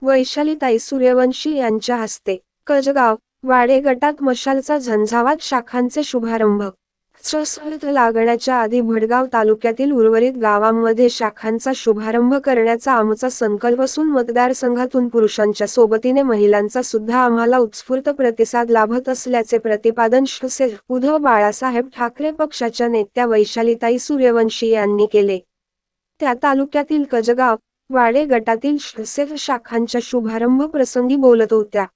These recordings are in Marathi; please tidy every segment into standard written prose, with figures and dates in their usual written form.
वैशालीताई सूर्यवंशी यांच्या हस्ते कजगाव वाडे गटात मशालचा झंझावात शाखांचे शुभारंभ। ऋतू लागण्याच्या आधी भडगाव तालुक्यातील उर्वरित गावांमध्ये शाखांचा शुभारंभ करण्याचा आमचा संकल्प असून मतदारसंघातून पुरुषांच्या सोबतीने महिलांचा सुद्धा आम्हाला उत्स्फूर्त प्रतिसाद लाभत असल्याचे प्रतिपादन शिवसेना उद्धव बाळासाहेब ठाकरे पक्षाच्या नेत्या वैशालीताई सूर्यवंशी यांनी केले। त्या तालुक्यातील कजगाव वाडे गटातील शिवसेना शाखांच्या शुभारंभ प्रसंगी बोलत होत्या।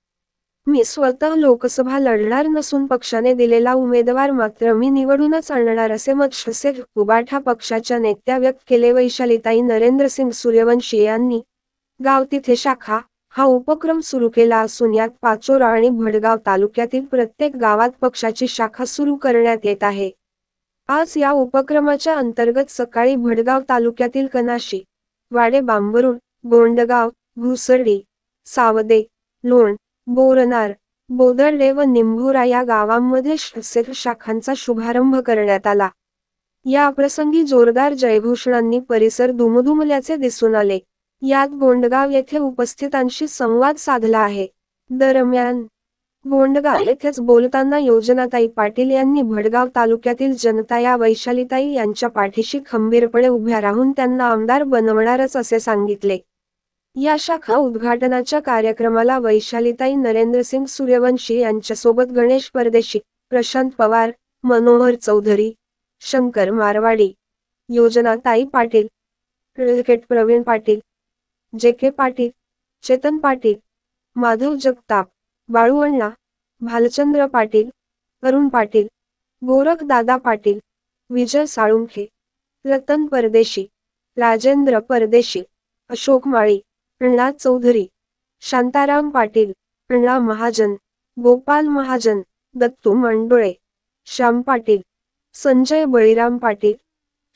मी स्वतः लोकसभा लढणार नसून पक्षाने दिलेला उमेदवार मात्र मी निवडूनच आणणार असे मत शिवसेना उबाठा पक्षाच्या नेत्या व्यक्त केले। वैशालीताई नरेंद्रसिंग सूर्यवंशी यांनी गाव तिथे शाखा हा उपक्रम सुरू केला असून यात पाचोरा आणि भडगाव तालुक्यातील प्रत्येक गावात पक्षाची शाखा सुरू करण्यात येत आहे। आज या उपक्रमाच्या अंतर्गत सकाळी भडगाव तालुक्यातील कनाशी, वाडे, बांबरुण, गोंडगाव, घुसर्डी, सावदे, लोण, बोरनार, बोदर्डे व निंभोरा या गावांमध्ये शिवसेना शाखांचा शुभारंभ करण्यात आला। या प्रसंगी जोरदार जयघोषणांनी परिसर दुमदुमल्याचे दिसून आले। यात गोंडगाव येथे उपस्थितांशी संवाद साधला आहे। दरम्यान गोंडगाव येथेच बोलताना योजनाताई पाटील यांनी भडगाव तालुक्यातील जनता या वैशालीताई यांच्या पाठीशी खंबीरपणे उभ्या राहून त्यांना आमदार बनवणारच असे सांगितले। या शाखा उद्घाटनाच्या कार्यक्रमाला वैशालीताई नरेंद्रसिंग सूर्यवंशी यांच्यासोबत गणेश परदेशी, प्रशांत पवार, मनोहर चौधरी, शंकर मारवाडी, योजनाताई पाटील, क्रिकेट प्रवीण पाटील, जे.के. पाटील, चेतन पाटील, माधव जगताप, बाळूअण्णा, भालचंद्र पाटील, अरुण पाटील, गोरखदादा पाटील, विजय साळुंखे, रतन परदेशी, राजेंद्र परदेशी, अशोक माळी, प्रल्हाद चौधरी, शांताराम पाटील, प्रल्हाद महाजन, गोपाल महाजन, दत्तू मंडोळे, श्याम पाटील, संजय बळीराम पाटील,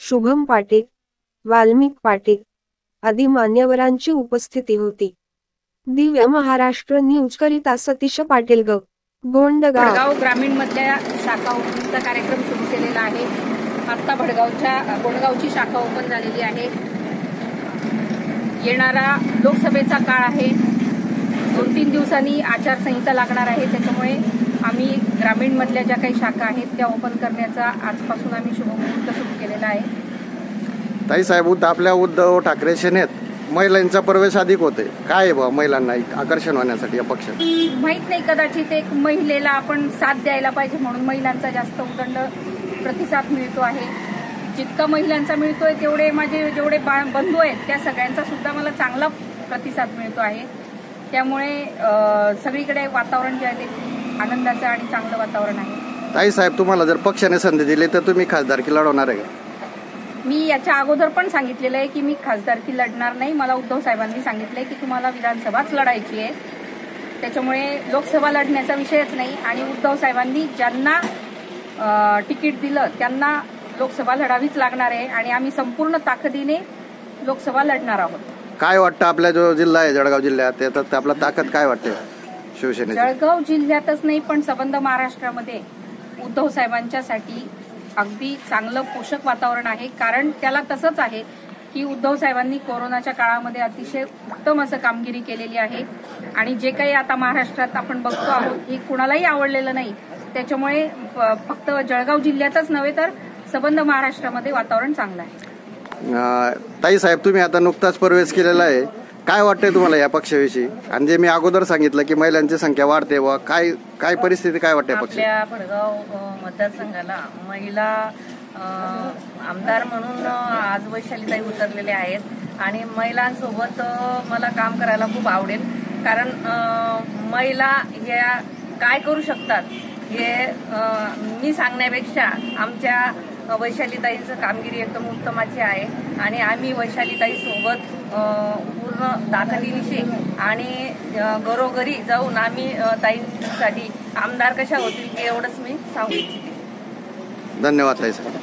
शुभम पाटील, वाल्मिक पाटील आदी मान्यवरांची उपस्थिती होती। दिव्य महाराष्ट्र न्यूज करिता सतीश पाटील भडगाव ग्रामीण मधल्या शाखा ओपनिंगचा कार्यक्रम सुरू केलेला आहे। आता गोंडगावची शाखा ओपन झालेली आहे। येणारा लोकसभेचा काळ आहे। 2-3 दिवसांनी आचारसंहिता लागणार आहे, त्याच्यामुळे आम्ही ग्रामीण मधल्या ज्या काही शाखा आहेत त्या ओपन करण्याचा आजपासून आम्ही शुभमुहूर्त सुरू केलेला आहे। ताई साहेब, आपल्या उद्धव ठाकरे सेनेत महिलांचा प्रवेश अधिक होते, काय बा महिलांना आकर्षण होण्यासाठी या पक्षात? माहित नाही, कदाचित एक महिलेला आपण साथ द्यायला पाहिजे म्हणून महिलांचा जास्त उदंड प्रतिसाद मिळतो आहे। जितका महिलांचा मिळतोय तेवढे माझे जेवढे बंधू आहेत त्या सगळ्यांचा सुद्धा मला चांगला प्रतिसाद मिळतो आहे। त्यामुळे सगळीकडे वातावरण जे आहे ते आनंदाचं आणि चांगलं वातावरण आहे। ताई साहेब, तुम्हाला जर पक्षाने संधी दिली तर तुम्ही खासदारकी लढवणार आहे का? मी याच्या अगोदर पण सांगितलेलं आहे की मी खासदारकी लढणार नाही। मला उद्धव साहेबांनी सांगितलंय की तुम्हाला विधानसभाच लढायची आहे, त्याच्यामुळे लोकसभा लढण्याचा विषयच नाही। आणि उद्धव साहेबांनी ज्यांना तिकीट दिलं त्यांना लोकसभा लढावीच लागणार आहे आणि आम्ही संपूर्ण ताकदीने लोकसभा लढणार आहोत। काय वाटतं, आपला जो जिल्हा आहे जळगाव जिल्ह्यात, त्यात आपला ताकद काय वाटते शिवसेनेची? जळगाव जिल्ह्यातच नाही पण संबंध महाराष्ट्रामध्ये उद्धव साहेबांच्यासाठी अगदी चांगलं पोषक वातावरण आहे। कारण त्याला तसंच आहे की उद्धव साहेबांनी कोरोनाच्या काळामध्ये अतिशय उत्तम असं कामगिरी केलेली आहे आणि जे काही आता महाराष्ट्रात आपण बघतो आहोत हे कुणालाही आवडलेलं नाही। त्याच्यामुळे फक्त जळगाव जिल्ह्यातच नव्हे तर संबंध महाराष्ट्रामध्ये वातावरण चांगलं आहे। ताई साहेब, तुम्ही आता नुकताच प्रवेश केलेला आहे, काय वाटतंय तुम्हाला या पक्षाविषयी? आणि जे मी अगोदर सांगितलं की महिलांची संख्या वाढते, व काय परिस्थिती काय वाटते पक्ष? आपल्या भडगाव मतदारसंघाला महिला आमदार म्हणून आज वैशालीताई उतरलेले आहेत आणि महिलांसोबत मला काम करायला खूप आवडेल। कारण महिला ह्या काय करू शकतात हे मी सांगण्यापेक्षा आमच्या वैशालीताईंचं कामगिरी एकदम उत्तमाची आहे आणि आम्ही वैशालीताई सोबत पूर्ण ताकदीनिशी आणि घरोघरी जाऊन आम्ही ताईंसाठी आमदार कशा होतील एवढंच मी सांगू इच्छिते। धन्यवाद ताई साहेब।